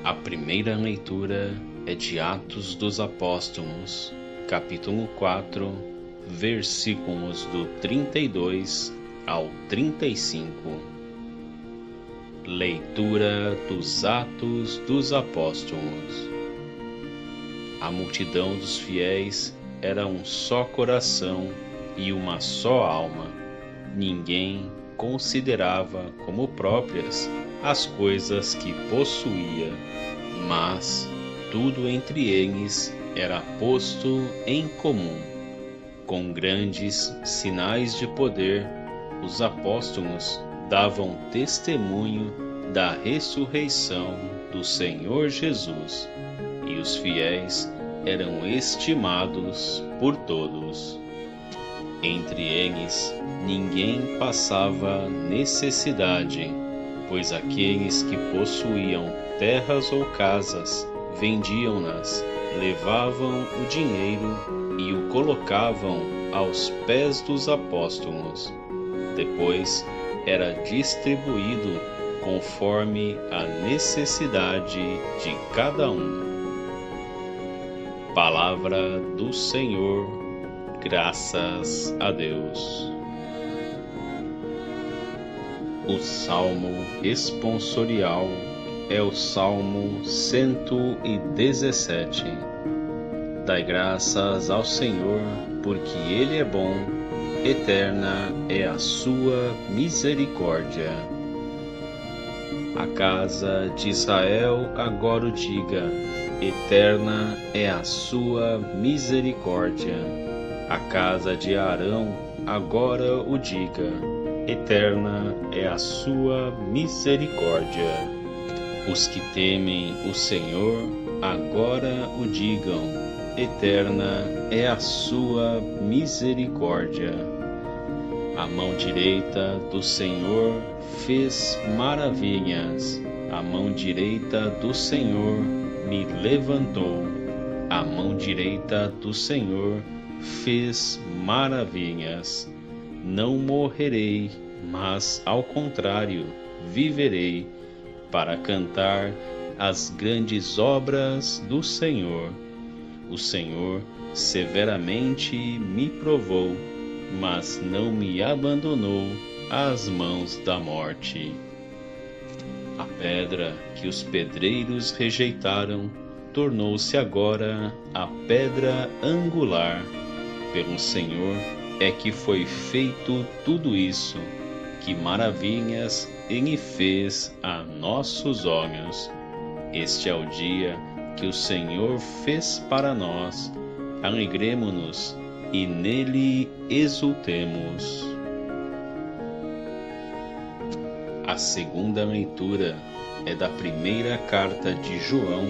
A primeira leitura é de Atos dos Apóstolos, capítulo 4, versículos do 32 ao 35. Leitura dos Atos dos Apóstolos. A multidão dos fiéis era um só coração e uma só alma. Ninguém considerava como próprias as coisas que possuía, mas tudo entre eles era posto em comum. Com grandes sinais de poder, os apóstolos davam testemunho da ressurreição do Senhor Jesus, e os fiéis eram estimados por todos. Entre eles, ninguém passava necessidade, pois aqueles que possuíam terras ou casas vendiam-nas, levavam o dinheiro e o colocavam aos pés dos apóstolos. Depois era distribuído conforme a necessidade de cada um. Palavra do Senhor, graças a Deus. O Salmo responsorial é o Salmo 117. Dai graças ao Senhor, porque Ele é bom, eterna é a sua misericórdia. A casa de Israel agora o diga, eterna é a sua misericórdia. A casa de Arão agora o diga, eterna é a sua misericórdia. Os que temem o Senhor agora o digam, eterna é a sua misericórdia. A mão direita do Senhor fez maravilhas. A mão direita do Senhor me levantou. A mão direita do Senhor fez maravilhas. Não morrerei, mas ao contrário, viverei para cantar as grandes obras do Senhor. O Senhor severamente me provou, mas não me abandonou às mãos da morte. A pedra que os pedreiros rejeitaram tornou-se agora a pedra angular. Pelo Senhor é que foi feito tudo isso. Que maravilhas Ele fez a nossos olhos. Este é o dia que o Senhor fez para nós. Alegremo-nos e nele exultemos. A segunda leitura é da primeira carta de João,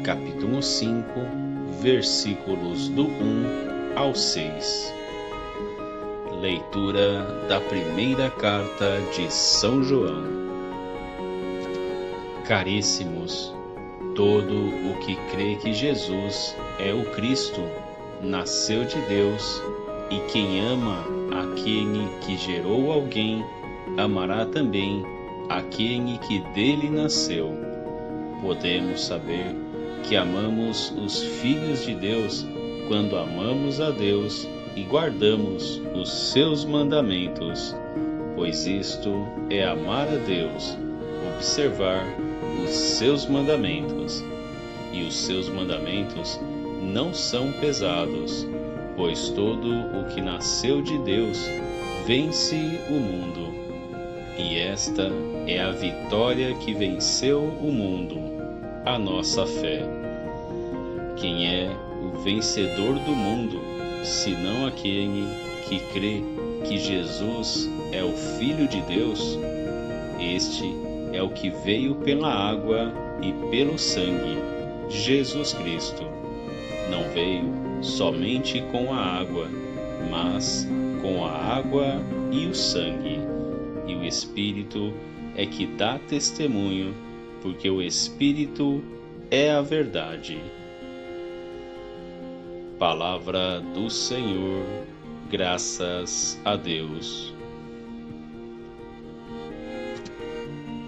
capítulo 5, versículos do 1 ao 6. Leitura da primeira carta de São João. Caríssimos, todo o que crê que Jesus é o Cristo, nasceu de Deus, e quem ama aquele que gerou alguém, amará também aquele que dele nasceu. Podemos saber que amamos os filhos de Deus quando amamos a Deus e guardamos os seus mandamentos, pois isto é amar a Deus, observar os seus mandamentos. E os seus mandamentos não são pesados, pois todo o que nasceu de Deus vence o mundo. E esta é a vitória que venceu o mundo, a nossa fé. Quem é o vencedor do mundo, senão aquele que crê que Jesus é o Filho de Deus? Este é o que veio pela água e pelo sangue, Jesus Cristo. Não veio somente com a água, mas com a água e o sangue. E o Espírito é que dá testemunho, porque o Espírito é a verdade. Palavra do Senhor, graças a Deus.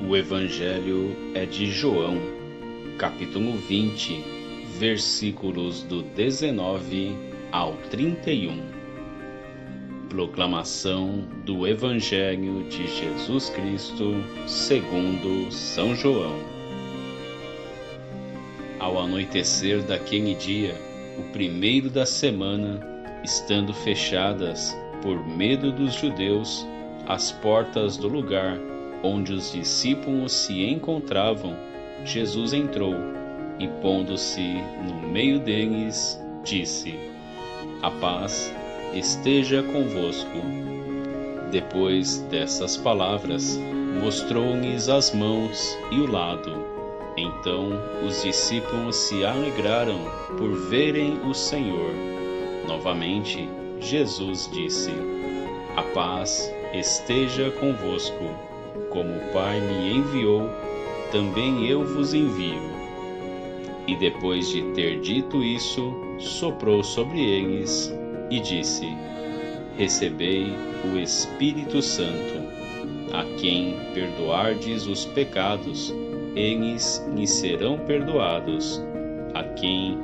O Evangelho é de João, capítulo 20, versículos do 19 ao 31. Proclamação do Evangelho de Jesus Cristo segundo São João. Ao anoitecer daquele dia, o primeiro da semana, estando fechadas, por medo dos judeus, as portas do lugar onde os discípulos se encontravam, Jesus entrou e, pondo-se no meio deles, disse: "A paz esteja convosco." Depois dessas palavras, mostrou-lhes as mãos e o lado. Então os discípulos se alegraram por verem o Senhor. Novamente, Jesus disse: "A paz esteja convosco. Como o Pai me enviou, também eu vos envio." E depois de ter dito isso, soprou sobre eles e disse: "Recebei o Espírito Santo. A quem perdoardes os pecados, eles lhes serão perdoados. A quem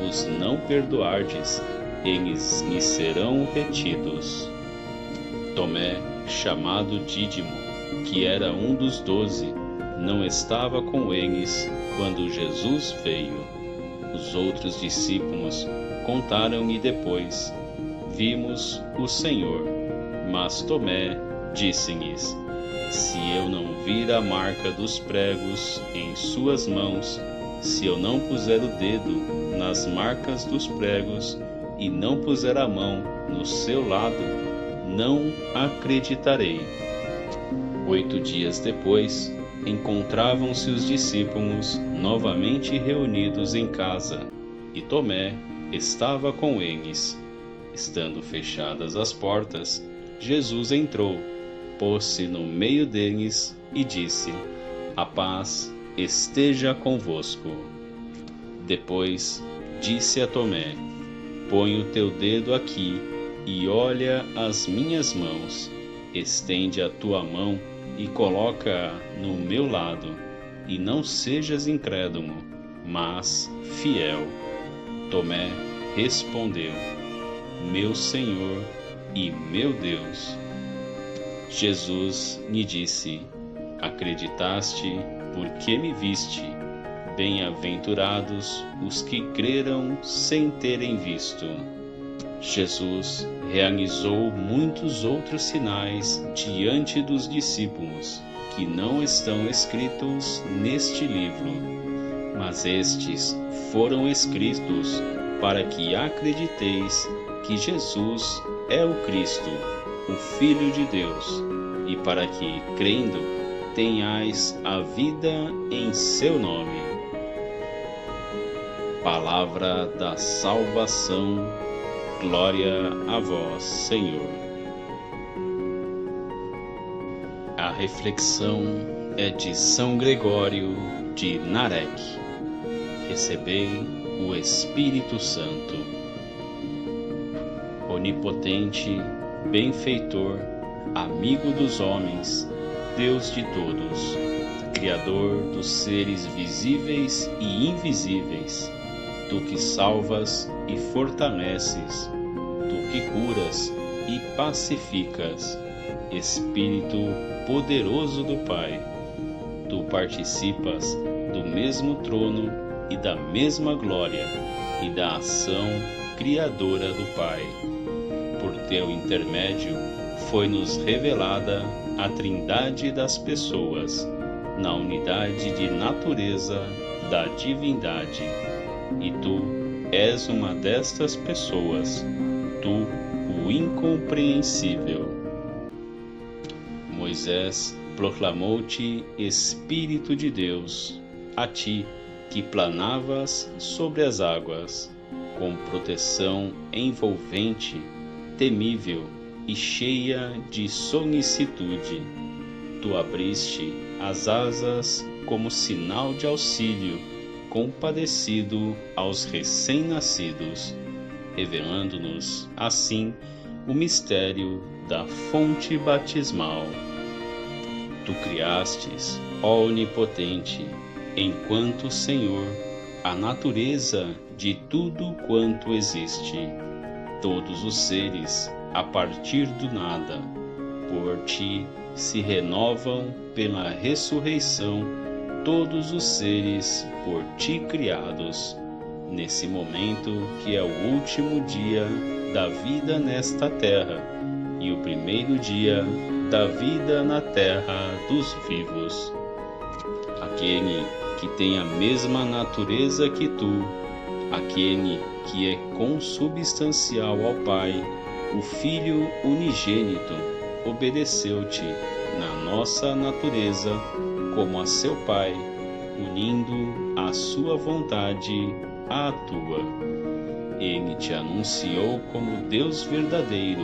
os não perdoardes, eles lhes serão retidos." Tomé, chamado Dídimo, que era um dos 12, não estava com eles quando Jesus veio. Os outros discípulos contaram-lhe depois: "Vimos o Senhor." Mas Tomé disse-lhes: "Se eu não vir a marca dos pregos em suas mãos, se eu não puser o dedo nas marcas dos pregos e não puser a mão no seu lado, não acreditarei." 8 dias depois, encontravam-se os discípulos novamente reunidos em casa, e Tomé estava com eles. Estando fechadas as portas, Jesus entrou, pôs-se no meio deles e disse: "A paz esteja convosco." Depois disse a Tomé: "Põe o teu dedo aqui e olha as minhas mãos. Estende a tua mão e coloca-a no meu lado, e não sejas incrédulo, mas fiel." Tomé respondeu: "Meu Senhor e meu Deus." Jesus lhe disse: "Acreditaste porque me viste? Bem-aventurados os que creram sem terem visto." Jesus realizou muitos outros sinais diante dos discípulos, que não estão escritos neste livro, mas estes foram escritos para que acrediteis que Jesus é o Cristo, o Filho de Deus, e para que, crendo, tenhais a vida em seu nome. Palavra da salvação. Glória a vós, Senhor. A reflexão é de São Gregório de Narek. Recebei o Espírito Santo. Onipotente, benfeitor, amigo dos homens, Deus de todos, Criador dos seres visíveis e invisíveis, tu que salvas e fortaleces, tu que curas e pacificas, Espírito poderoso do Pai, tu participas do mesmo trono e da mesma glória e da ação criadora do Pai. Por teu intermédio foi-nos revelada a Trindade das pessoas, na unidade de natureza da divindade. E tu és uma destas pessoas, tu, o incompreensível. Moisés proclamou-te Espírito de Deus, a ti que planavas sobre as águas, com proteção envolvente, temível e cheia de solicitude. Tu abriste as asas como sinal de auxílio, compadecido aos recém-nascidos, revelando-nos, assim, o mistério da fonte batismal. Tu criastes, ó Onipotente, enquanto Senhor, a natureza de tudo quanto existe, todos os seres, a partir do nada, por Ti se renovam pela ressurreição, todos os seres por Ti criados, nesse momento que é o último dia da vida nesta terra e o primeiro dia da vida na terra dos vivos. Aquele que tem a mesma natureza que Tu, aquele que é consubstancial ao Pai, o Filho unigênito, obedeceu-Te na nossa natureza como a seu Pai, unindo a sua vontade à Tua. Ele Te anunciou como Deus verdadeiro,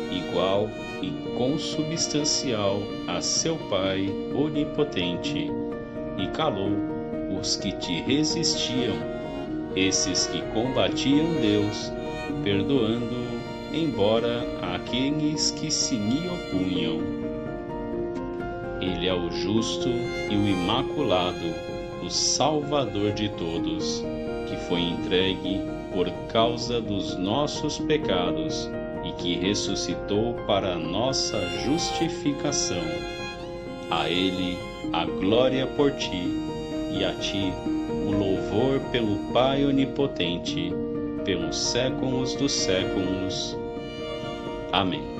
igual e consubstancial a seu Pai onipotente, e calou os que Te resistiam, esses que combatiam Deus, perdoando, embora aqueles que se lhe opunham. Ele é o justo e o imaculado, o Salvador de todos, que foi entregue por causa dos nossos pecados e que ressuscitou para a nossa justificação. A Ele a glória por Ti, e a Ti o louvor pelo Pai onipotente, pelos séculos dos séculos. Amém.